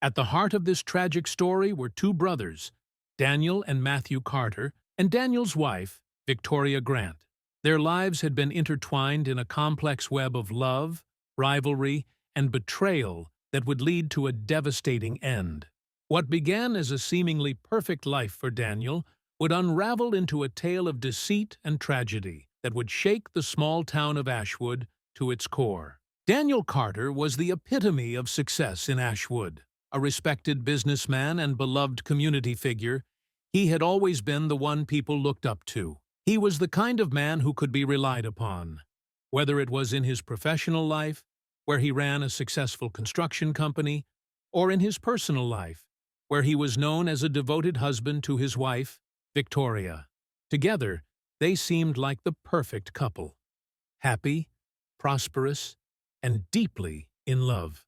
At the heart of this tragic story were two brothers, Daniel and Matthew Carter, and Daniel's wife, Victoria Grant. Their lives had been intertwined in a complex web of love, rivalry, and betrayal that would lead to a devastating end. What began as a seemingly perfect life for Daniel would unravel into a tale of deceit and tragedy that would shake the small town of Ashwood to its core. Daniel Carter was the epitome of success in Ashwood. A respected businessman and beloved community figure, he had always been the one people looked up to. He was the kind of man who could be relied upon, whether it was in his professional life, where he ran a successful construction company, or in his personal life, where he was known as a devoted husband to his wife, Victoria. Together, they seemed like the perfect couple. Happy, prosperous, and deeply in love.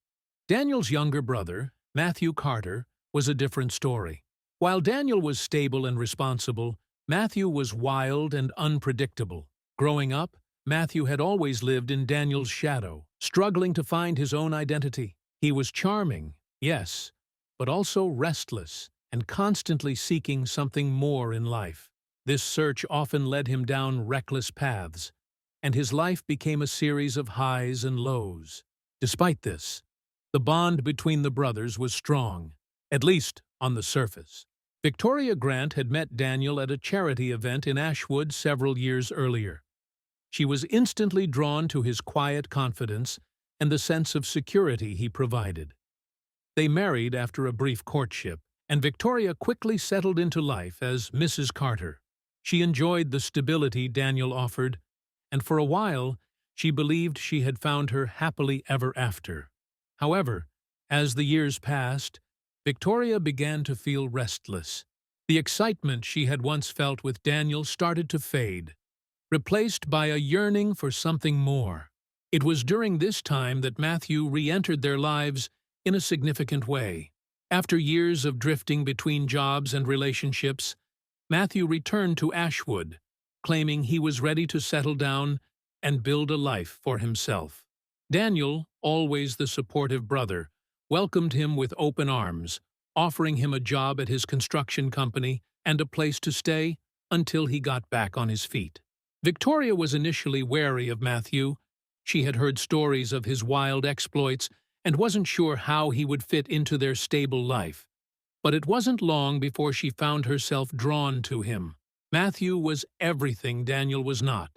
Daniel's younger brother, Matthew Carter, was a different story. While Daniel was stable and responsible, Matthew was wild and unpredictable. Growing up, Matthew had always lived in Daniel's shadow, struggling to find his own identity. He was charming, yes, but also restless and constantly seeking something more in life. This search often led him down reckless paths, and his life became a series of highs and lows. Despite this, the bond between the brothers was strong, at least on the surface. Victoria Grant had met Daniel at a charity event in Ashwood several years earlier. She was instantly drawn to his quiet confidence and the sense of security he provided. They married after a brief courtship, and Victoria quickly settled into life as Mrs. Carter. She enjoyed the stability Daniel offered, and for a while she believed she had found her happily ever after. However, as the years passed, Victoria began to feel restless. The excitement she had once felt with Daniel started to fade, replaced by a yearning for something more. It was during this time that Matthew re-entered their lives in a significant way. After years of drifting between jobs and relationships, Matthew returned to Ashwood, claiming he was ready to settle down and build a life for himself. Daniel, always the supportive brother, welcomed him with open arms, offering him a job at his construction company and a place to stay until he got back on his feet. Victoria was initially wary of Matthew. She had heard stories of his wild exploits and wasn't sure how he would fit into their stable life. But it wasn't long before she found herself drawn to him. Matthew was everything Daniel was not: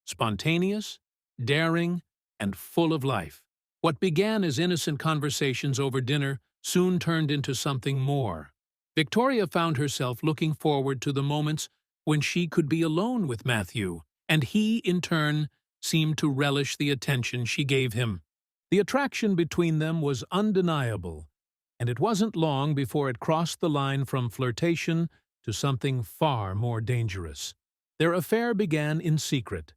spontaneous, daring, and full of life. What began as innocent conversations over dinner soon turned into something more. Victoria found herself looking forward to the moments when she could be alone with Matthew, and he, in turn, seemed to relish the attention she gave him. The attraction between them was undeniable, and it wasn't long before it crossed the line from flirtation to something far more dangerous. Their affair began in secret,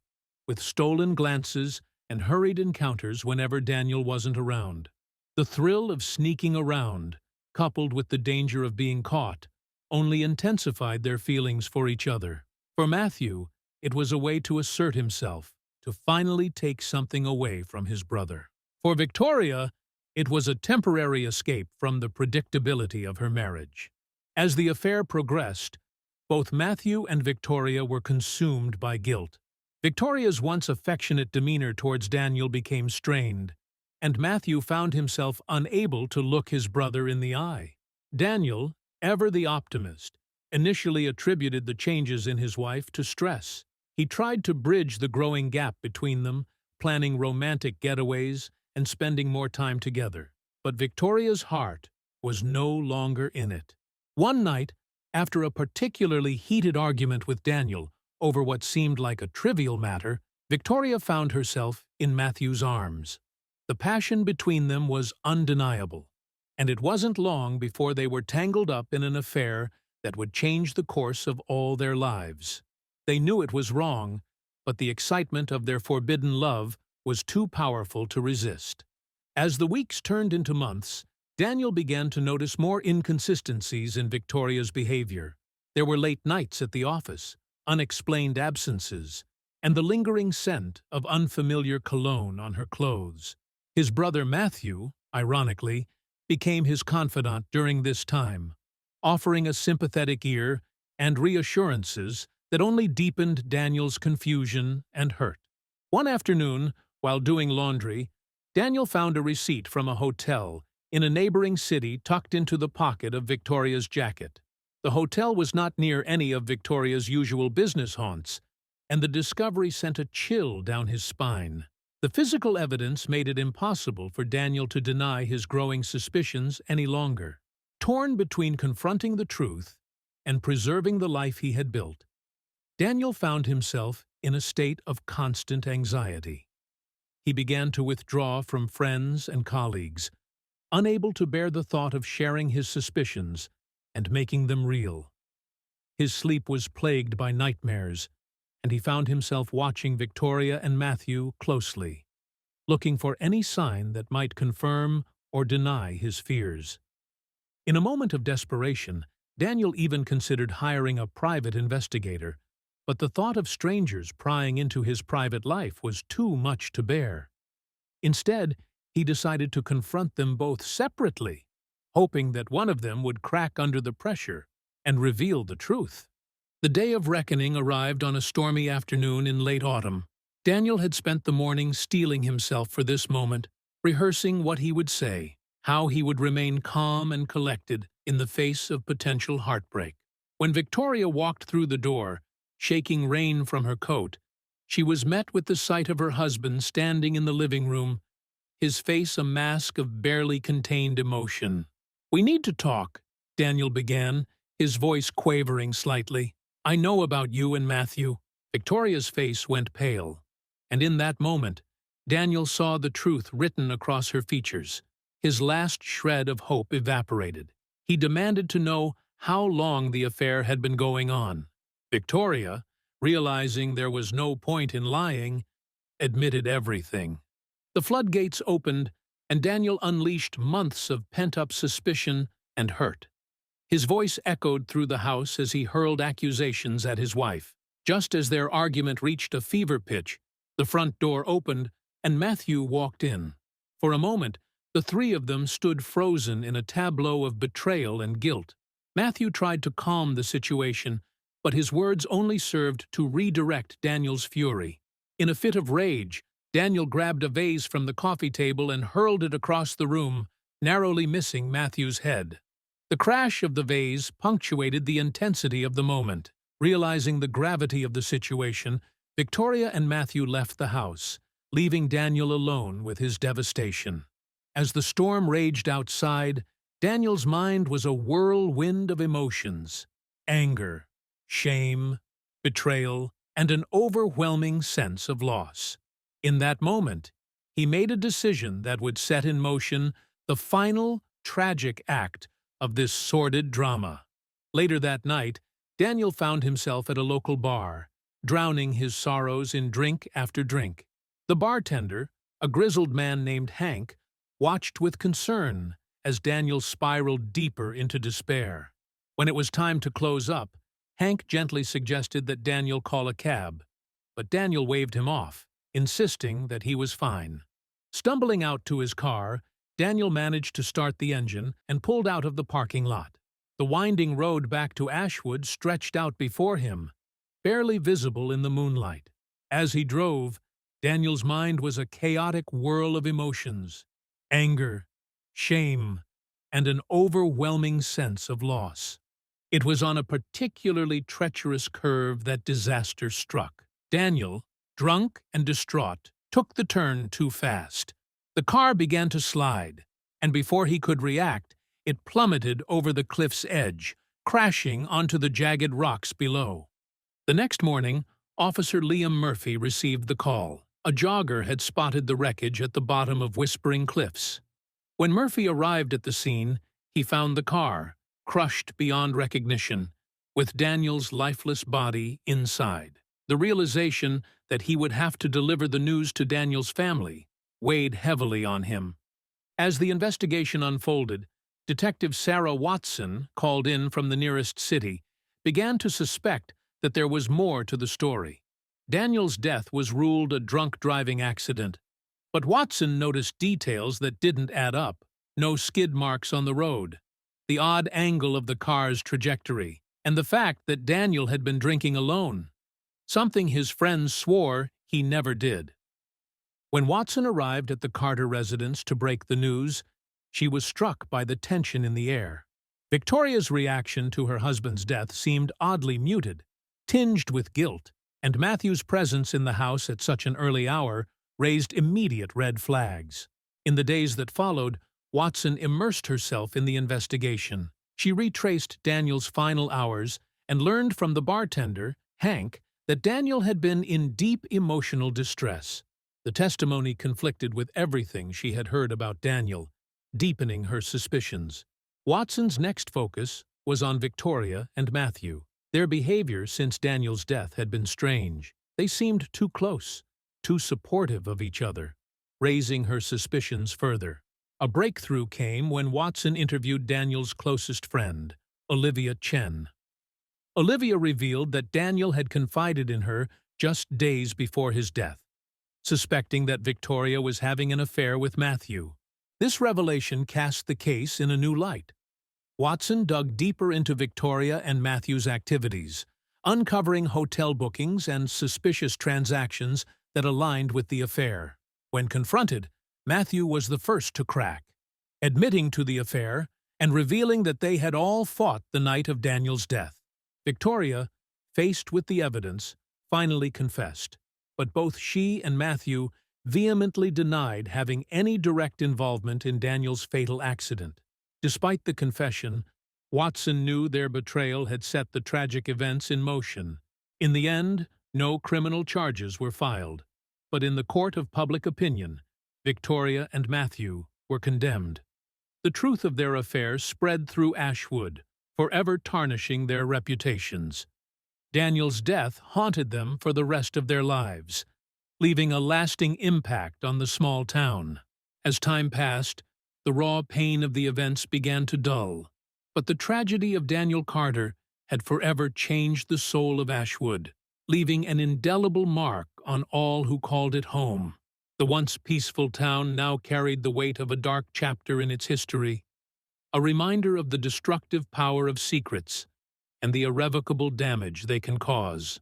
with stolen glances and hurried encounters whenever Daniel wasn't around. The thrill of sneaking around, coupled with the danger of being caught, only intensified their feelings for each other. For Matthew, it was a way to assert himself, to finally take something away from his brother. For Victoria, it was a temporary escape from the predictability of her marriage. As the affair progressed, both Matthew and Victoria were consumed by guilt. Victoria's once affectionate demeanor towards Daniel became strained, and Matthew found himself unable to look his brother in the eye. Daniel, ever the optimist, initially attributed the changes in his wife to stress. He tried to bridge the growing gap between them, planning romantic getaways and spending more time together. But Victoria's heart was no longer in it. One night, after a particularly heated argument with Daniel over what seemed like a trivial matter, Victoria found herself in Matthew's arms. The passion between them was undeniable, and it wasn't long before they were tangled up in an affair that would change the course of all their lives. They knew it was wrong, but the excitement of their forbidden love was too powerful to resist. As the weeks turned into months, Daniel began to notice more inconsistencies in Victoria's behavior. There were late nights at the office, unexplained absences, and the lingering scent of unfamiliar cologne on her clothes. His brother Matthew, ironically, became his confidant during this time, offering a sympathetic ear and reassurances that only deepened Daniel's confusion and hurt. One afternoon, while doing laundry, Daniel found a receipt from a hotel in a neighboring city tucked into the pocket of Victoria's jacket. The hotel was not near any of Victoria's usual business haunts, and the discovery sent a chill down his spine. The physical evidence made it impossible for Daniel to deny his growing suspicions any longer. Torn between confronting the truth and preserving the life he had built, Daniel found himself in a state of constant anxiety. He began to withdraw from friends and colleagues, unable to bear the thought of sharing his suspicions and making them real. His sleep was plagued by nightmares, and he found himself watching Victoria and Matthew closely, looking for any sign that might confirm or deny his fears. In a moment of desperation, Daniel even considered hiring a private investigator, but the thought of strangers prying into his private life was too much to bear. Instead, he decided to confront them both separately, hoping that one of them would crack under the pressure and reveal the truth. The day of reckoning arrived on a stormy afternoon in late autumn. Daniel had spent the morning steeling himself for this moment, rehearsing what he would say, how he would remain calm and collected in the face of potential heartbreak. When Victoria walked through the door, shaking rain from her coat, she was met with the sight of her husband standing in the living room, his face a mask of barely contained emotion. "We need to talk," Daniel began, his voice quavering slightly. "I know about you and Matthew." Victoria's face went pale, and in that moment, Daniel saw the truth written across her features. His last shred of hope evaporated. He demanded to know how long the affair had been going on. Victoria, realizing there was no point in lying, admitted everything. The floodgates opened, and Daniel unleashed months of pent-up suspicion and hurt. His voice echoed through the house as he hurled accusations at his wife. Just as their argument reached a fever pitch, the front door opened and Matthew walked in. For a moment, the three of them stood frozen in a tableau of betrayal and guilt. Matthew tried to calm the situation, but his words only served to redirect Daniel's fury. In a fit of rage, Daniel grabbed a vase from the coffee table and hurled it across the room, narrowly missing Matthew's head. The crash of the vase punctuated the intensity of the moment. Realizing the gravity of the situation, Victoria and Matthew left the house, leaving Daniel alone with his devastation. As the storm raged outside, Daniel's mind was a whirlwind of emotions: anger, shame, betrayal, and an overwhelming sense of loss. In that moment, he made a decision that would set in motion the final, tragic act of this sordid drama. Later that night, Daniel found himself at a local bar, drowning his sorrows in drink after drink. The bartender, a grizzled man named Hank, watched with concern as Daniel spiraled deeper into despair. When it was time to close up, Hank gently suggested that Daniel call a cab, but Daniel waved him off, insisting that he was fine. Stumbling out to his car, Daniel managed to start the engine and pulled out of the parking lot. The winding road back to Ashwood stretched out before him, barely visible in the moonlight. As he drove, Daniel's mind was a chaotic whirl of emotions: anger, shame, and an overwhelming sense of loss. It was on a particularly treacherous curve that disaster struck. Daniel, drunk and distraught, took the turn too fast. The car began to slide, and before he could react, it plummeted over the cliff's edge, crashing onto the jagged rocks below. The next morning, Officer Liam Murphy received the call. A jogger had spotted the wreckage at the bottom of Whispering Cliffs. When Murphy arrived at the scene, he found the car, crushed beyond recognition, with Daniel's lifeless body inside. The realization that he would have to deliver the news to Daniel's family weighed heavily on him. As the investigation unfolded, Detective Sarah Watson, called in from the nearest city, began to suspect that there was more to the story. Daniel's death was ruled a drunk driving accident, but Watson noticed details that didn't add up. no skid marks on the road, the odd angle of the car's trajectory, and the fact that Daniel had been drinking alone, something his friends swore he never did. When Watson arrived at the Carter residence to break the news, she was struck by the tension in the air. Victoria's reaction to her husband's death seemed oddly muted, tinged with guilt, and Matthew's presence in the house at such an early hour raised immediate red flags. In the days that followed, Watson immersed herself in the investigation. She retraced Daniel's final hours and learned from the bartender, Hank, that Daniel had been in deep emotional distress. The testimony conflicted with everything she had heard about Daniel, deepening her suspicions. Watson's next focus was on Victoria and Matthew. Their behavior since Daniel's death had been strange. They seemed too close, too supportive of each other, raising her suspicions further. A breakthrough came when Watson interviewed Daniel's closest friend, Olivia Chen. Olivia revealed that Daniel had confided in her just days before his death, suspecting that Victoria was having an affair with Matthew. This revelation cast the case in a new light. Watson dug deeper into Victoria and Matthew's activities, uncovering hotel bookings and suspicious transactions that aligned with the affair. When confronted, Matthew was the first to crack, admitting to the affair and revealing that they had all fought the night of Daniel's death. Victoria, faced with the evidence, finally confessed, but both she and Matthew vehemently denied having any direct involvement in Daniel's fatal accident. Despite the confession, Watson knew their betrayal had set the tragic events in motion. In the end, no criminal charges were filed, but in the court of public opinion, Victoria and Matthew were condemned. The truth of their affair spread through Ashwood, forever tarnishing their reputations. Daniel's death haunted them for the rest of their lives, leaving a lasting impact on the small town. As time passed, the raw pain of the events began to dull, but the tragedy of Daniel Carter had forever changed the soul of Ashwood, leaving an indelible mark on all who called it home. The once peaceful town now carried the weight of a dark chapter in its history, a reminder of the destructive power of secrets and the irrevocable damage they can cause.